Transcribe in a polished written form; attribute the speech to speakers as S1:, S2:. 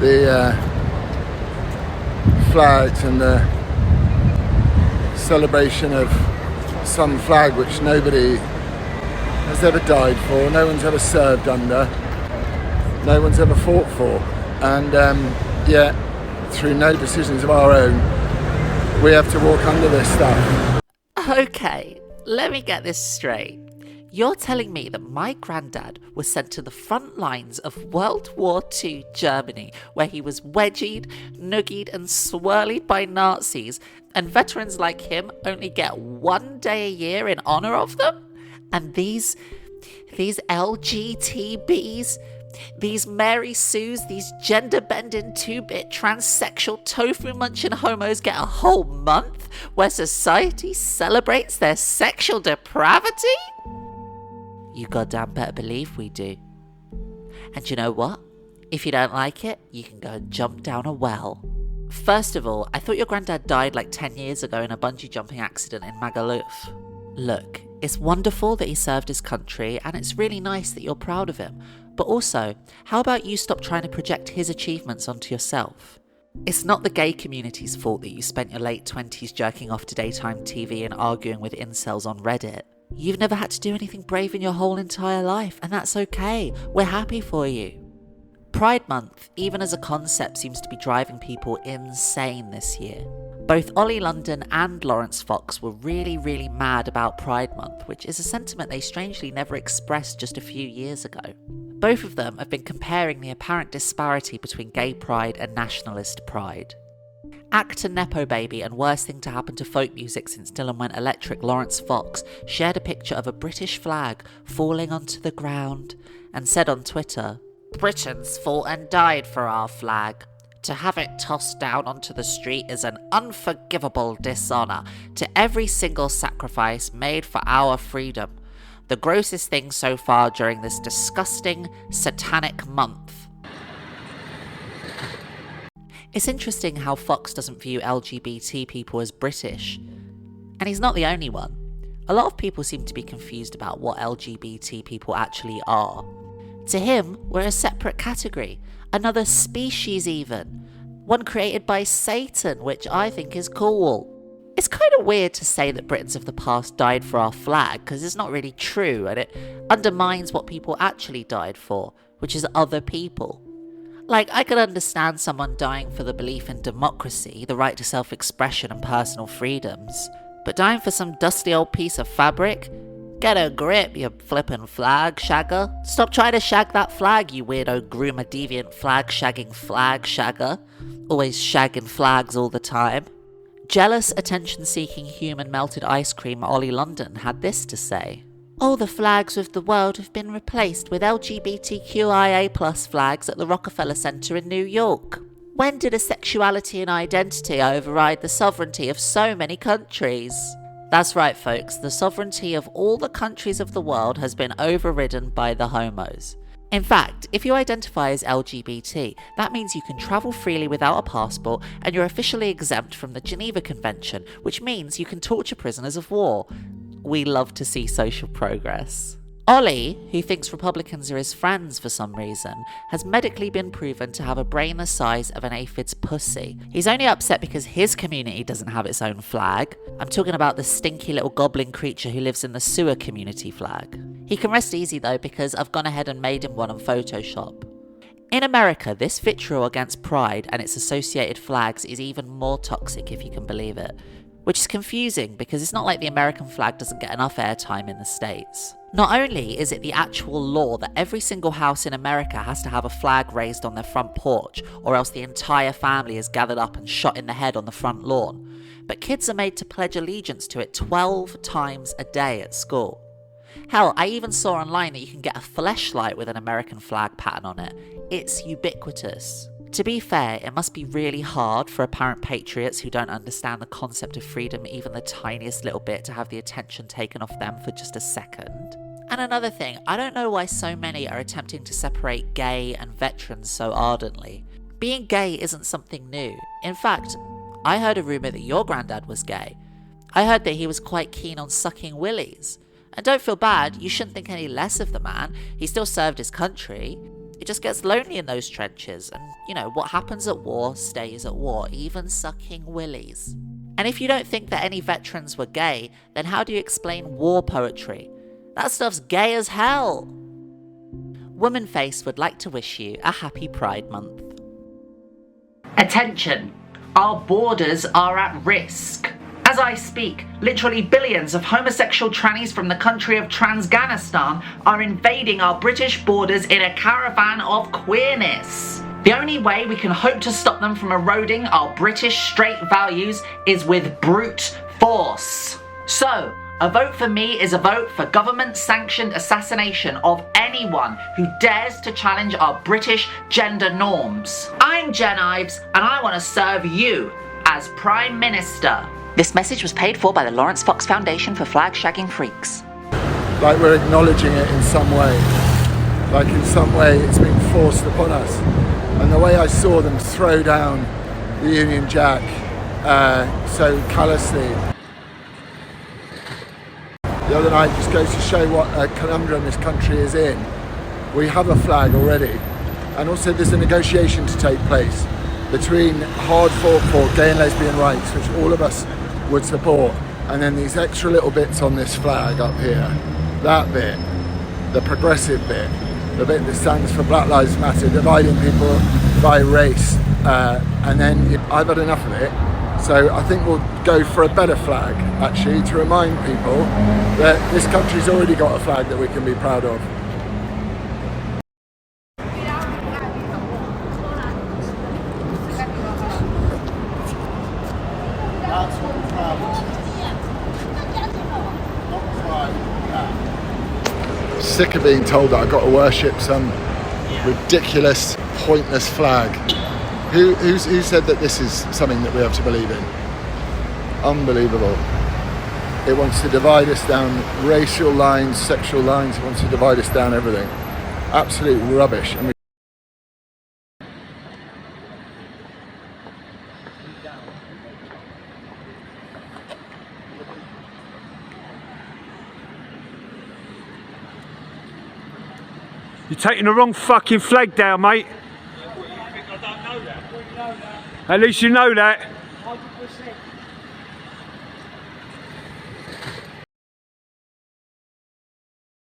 S1: the flags and the celebration of some flag which nobody has ever died for, no one's ever served under, no one's ever fought for, and yet through no decisions of our own we have to walk under this stuff.
S2: Okay, let me get this straight. You're telling me that my granddad was sent to the front lines of World War II Germany, where he was wedgied, noogied and swirlied by Nazis, and veterans like him only get 1 day a year in honour of them? And these LGTBs, these Mary Sues, these gender-bending 2-bit transsexual tofu-munching homos get a whole month where society celebrates their sexual depravity? You goddamn better believe we do. And you know what? If you don't like it, you can go and jump down a well. First of all, I thought your granddad died like 10 years ago in a bungee jumping accident in Magaluf. Look, it's wonderful that he served his country, and it's really nice that you're proud of him. But also, how about you stop trying to project his achievements onto yourself? It's not the gay community's fault that you spent your late 20s jerking off to daytime TV and arguing with incels on Reddit. You've never had to do anything brave in your whole entire life, and that's okay. We're happy for you. Pride Month, even as a concept, seems to be driving people insane this year. Both Oli London and Laurence Fox were really mad about Pride Month, which is a sentiment they strangely never expressed just a few years ago. Both of them have been comparing the apparent disparity between gay pride and nationalist pride. Actor Nepo Baby and worst thing to happen to folk music since Dylan went electric, Laurence Fox, shared a picture of a British flag falling onto the ground and said on Twitter, "Britons fought and died for our flag. To have it tossed down onto the street is an unforgivable dishonour to every single sacrifice made for our freedom. The grossest thing so far during this disgusting, satanic month." It's interesting how Fox doesn't view LGBT people as British. And he's not the only one. A lot of people seem to be confused about what LGBT people actually are. To him, we're a separate category, another species even. One created by Satan, which I think is cool. It's kind of weird to say that Britons of the past died for our flag, because it's not really true, and it undermines what people actually died for, which is other people. Like, I could understand someone dying for the belief in democracy, the right to self-expression and personal freedoms, but dying for some dusty old piece of fabric? Get a grip, you flippin' flag shagger. Stop trying to shag that flag, you weirdo groomer deviant flag-shagging flag shagger. Always shagging flags all the time. Jealous, attention-seeking human melted ice cream Oli London had this to say. "All the flags of the world have been replaced with LGBTQIA+ flags at the Rockefeller Center in New York. When did a sexuality and identity override the sovereignty of so many countries?" That's right, folks, the sovereignty of all the countries of the world has been overridden by the homos. In fact, if you identify as LGBT, that means you can travel freely without a passport and you're officially exempt from the Geneva Convention, which means you can torture prisoners of war. We love to see social progress. Ollie, who thinks Republicans are his friends for some reason, has medically been proven to have a brain the size of an aphid's pussy. He's only upset because his community doesn't have its own flag. I'm talking about the stinky little goblin creature who lives in the sewer community flag. He can rest easy though, because I've gone ahead and made him one on Photoshop. In America, this vitriol against pride and its associated flags is even more toxic, if you can believe it. Which is confusing because it's not like the American flag doesn't get enough airtime in the States. Not only is it the actual law that every single house in America has to have a flag raised on their front porch, or else the entire family is gathered up and shot in the head on the front lawn, but kids are made to pledge allegiance to it 12 times a day at school. Hell, I even saw online that you can get a fleshlight with an American flag pattern on it. It's ubiquitous. To be fair, it must be really hard for apparent patriots who don't understand the concept of freedom even the tiniest little bit to have the attention taken off them for just a second. And another thing, I don't know why so many are attempting to separate gay and veterans so ardently. Being gay isn't something new. In fact, I heard a rumour that your granddad was gay. I heard that he was quite keen on sucking willies. And don't feel bad, you shouldn't think any less of the man. He still served his country. It just gets lonely in those trenches, and you know, what happens at war stays at war, even sucking willies. And if you don't think that any veterans were gay, then how do you explain war poetry? That stuff's gay as hell! WomanFace would like to wish you a happy Pride Month. Attention! Our borders are at risk. As I speak, literally billions of homosexual trannies from the country of Transganistan are invading our British borders in a caravan of queerness. The only way we can hope to stop them from eroding our British straight values is with brute force. So, a vote for me is a vote for government-sanctioned assassination of anyone who dares to challenge our British gender norms. I'm Jen Ives, and I want to serve you as Prime Minister. This message was paid for by the Laurence Fox Foundation for flag-shagging freaks.
S1: Like we're acknowledging it in some way. Like in some way it's been forced upon us. And the way I saw them throw down the Union Jack so callously the other night just goes to show what a conundrum this country is in. We have a flag already, and also there's a negotiation to take place between hard fought for gay and lesbian rights, which all of us would support, and then these extra little bits on this flag up here. That bit, the progressive bit, the bit that stands for Black Lives Matter, dividing people by race, and then I've had enough of it. So I think we'll go for a better flag, actually, to remind people that this country's already got a flag that we can be proud of. That's what we're proud of. Sick of being told that I've got to worship some ridiculous, pointless flag. Who said that this is something that we have to believe in? Unbelievable. It wants to divide us down racial lines, sexual lines, it wants to divide us down everything. Absolute rubbish. I mean,
S3: you're taking the wrong fucking flag down, mate. At least you know that. 100%.